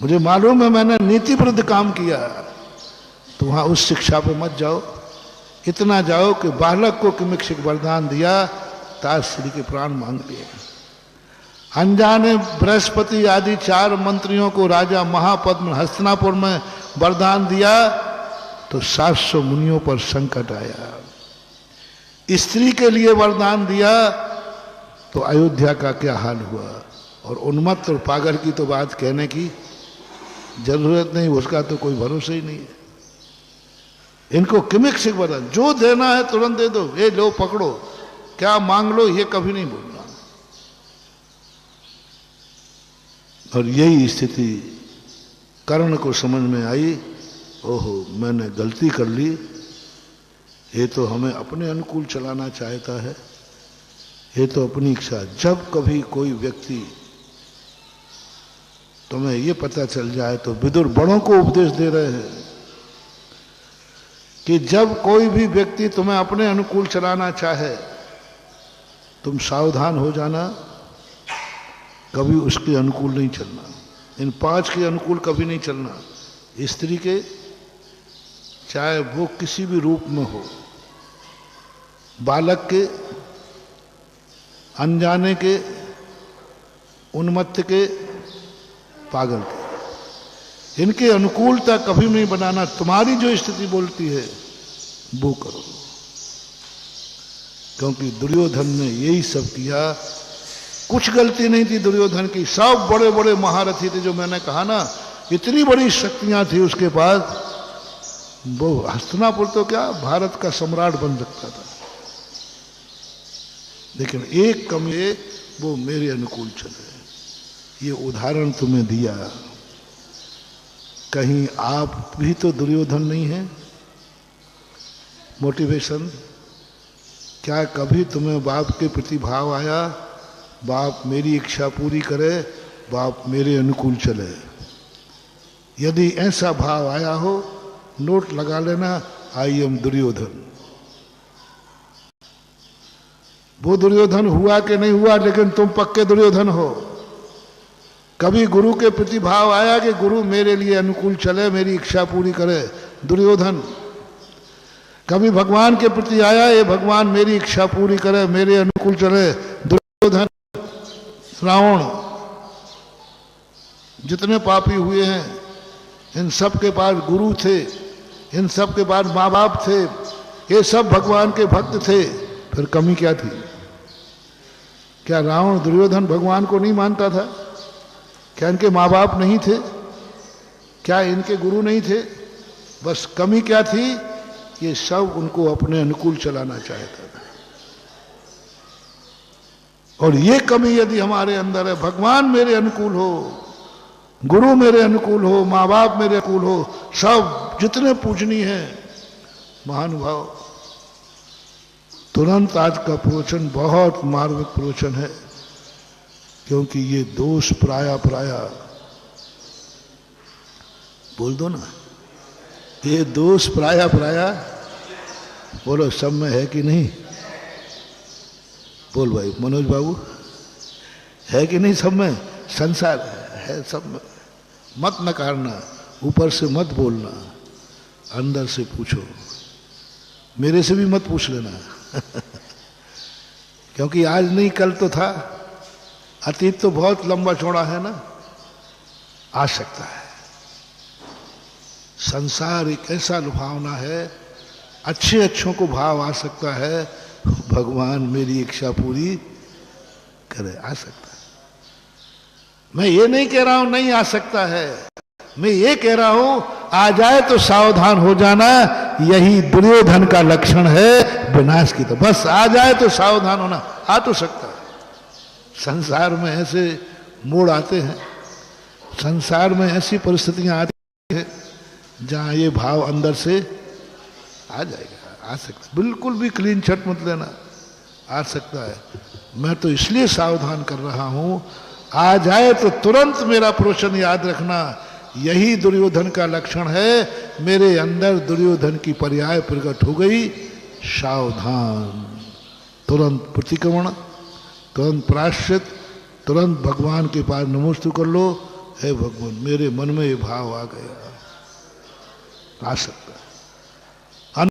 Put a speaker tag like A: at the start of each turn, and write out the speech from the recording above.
A: मुझे मालूम है मैंने नीति विरुद्ध काम किया, तो वहां उस शिक्षा पे मत जाओ। इतना जाओ कि बालक को किमिक्षिक वरदान दिया, ताज श्री के प्राण मांग लिए। अनजाने बृहस्पति आदि 4 मंत्रियों को राजा महापद्म हस्तिनापुर में वरदान दिया तो 700 मुनियों पर संकट आया। स्त्री के लिए वरदान दिया तो अयोध्या का क्या हाल हुआ। और उन्मत्त और पागल की तो बात कहने की जरूरत नहीं, उसका तो कोई भरोसा ही नहीं है। इनको किमिक्षिक वरदान जो देना है तुरंत दे दो, ये लो पकड़ो, क्या मांग लो, ये कभी नहीं बोलना। और यही स्थिति कर्ण को समझ में आई, ओहो मैंने गलती कर ली, ये तो हमें अपने अनुकूल चलाना चाहता है, ये तो अपनी इच्छा। जब कभी कोई व्यक्ति तुम्हें ये पता चल जाए, तो विदुर बड़ों को उपदेश दे रहे हैं कि जब कोई भी व्यक्ति तुम्हें अपने अनुकूल चलाना चाहे, तुम सावधान हो जाना, कभी उसके अनुकूल नहीं चलना। इन 5 के अनुकूल कभी नहीं चलना। स्त्री के, चाहे वो किसी भी रूप में हो, बालक के, अनजाने के, उन्मत्त के, पागल के, इनके अनुकूलता कभी नहीं बनाना। तुम्हारी जो स्थिति बोलती है वो करो। क्योंकि दुर्योधन ने यही सब किया, कुछ गलती नहीं थी दुर्योधन की। सब बड़े बड़े महारथी थे, जो मैंने कहा ना, इतनी बड़ी शक्तियां थी उसके पास। वो हस्तिनापुर तो क्या भारत का सम्राट बन सकता था, लेकिन एक कमी है, वो मेरे अनुकूल चले। ये उदाहरण तुम्हें दिया, कहीं आप भी तो दुर्योधन नहीं है। मोटिवेशन क्या कभी तुम्हें बाप के प्रति भाव आया, बाप मेरी इच्छा पूरी करे, बाप मेरे अनुकूल चले? यदि ऐसा भाव आया हो, नोट लगा लेना, आई एम दुर्योधन। वो दुर्योधन हुआ कि नहीं हुआ, लेकिन तुम पक्के दुर्योधन हो। कभी गुरु के प्रति भाव आया कि गुरु मेरे लिए अनुकूल चले, मेरी इच्छा पूरी करे, दुर्योधन। कभी भगवान के प्रति आया, ये भगवान मेरी इच्छा पूरी करे, मेरे अनुकूल चले, दुर्योधन। रावण, जितने पापी हुए हैं, इन सब के पास गुरु थे, इन सब के पास माँ बाप थे, ये सब भगवान के भक्त थे, फिर कमी क्या थी? क्या रावण दुर्योधन भगवान को नहीं मानता था? क्या इनके माँ बाप नहीं थे? क्या इनके गुरु नहीं थे? बस कमी क्या थी? ये सब उनको अपने अनुकूल चलाना चाहता था। और ये कमी यदि हमारे अंदर है, भगवान मेरे अनुकूल हो, गुरु मेरे अनुकूल हो, माँ बाप मेरे अनुकूल हो, सब जितने पूजनीय हैं महानुभाव, तुरंत आज का प्रवचन बहुत मार्मिक प्रवचन है। क्योंकि ये दोष प्राय बोल दो ना, ये दोष प्राय बोलो सब में है कि नहीं? बोल भाई मनोज बाबू, है कि नहीं सब में? संसार है सब में। मत नकारना, ऊपर से मत बोलना, अंदर से पूछो। मेरे से भी मत पूछ लेना क्योंकि आज नहीं कल तो था, अतीत तो बहुत लंबा चौड़ा है ना, आ सकता है। संसार एक ऐसा लुभावना है, अच्छे अच्छों को भाव आ सकता है, भगवान मेरी इच्छा पूरी करे, आ सकता है। मैं ये नहीं कह रहा हूं नहीं आ सकता है, मैं ये कह रहा हूं आ जाए तो सावधान हो जाना, यही दुर्योधन का लक्षण है विनाश की। तो बस आ जाए तो सावधान होना। आ तो सकता है, संसार में ऐसे मोड़ आते हैं, संसार में ऐसी परिस्थितियां आती हैं जहां ये भाव अंदर से आ जाएगा, आ सकता है। बिल्कुल भी क्लीन छट मत लेना, आ सकता है। मैं तो इसलिए सावधान कर रहा हूं, आ जाए तो तुरंत मेरा प्रवचन याद रखना, यही दुर्योधन का लक्षण है। मेरे अंदर दुर्योधन की पर्याय प्रकट हो गई, सावधान। तुरंत प्रतिक्रमण, तुरंत प्रायश्चित, तुरंत भगवान के पास नमोस्तु कर लो, हे भगवान मेरे मन में ये भाव आ गया, आ सकता है।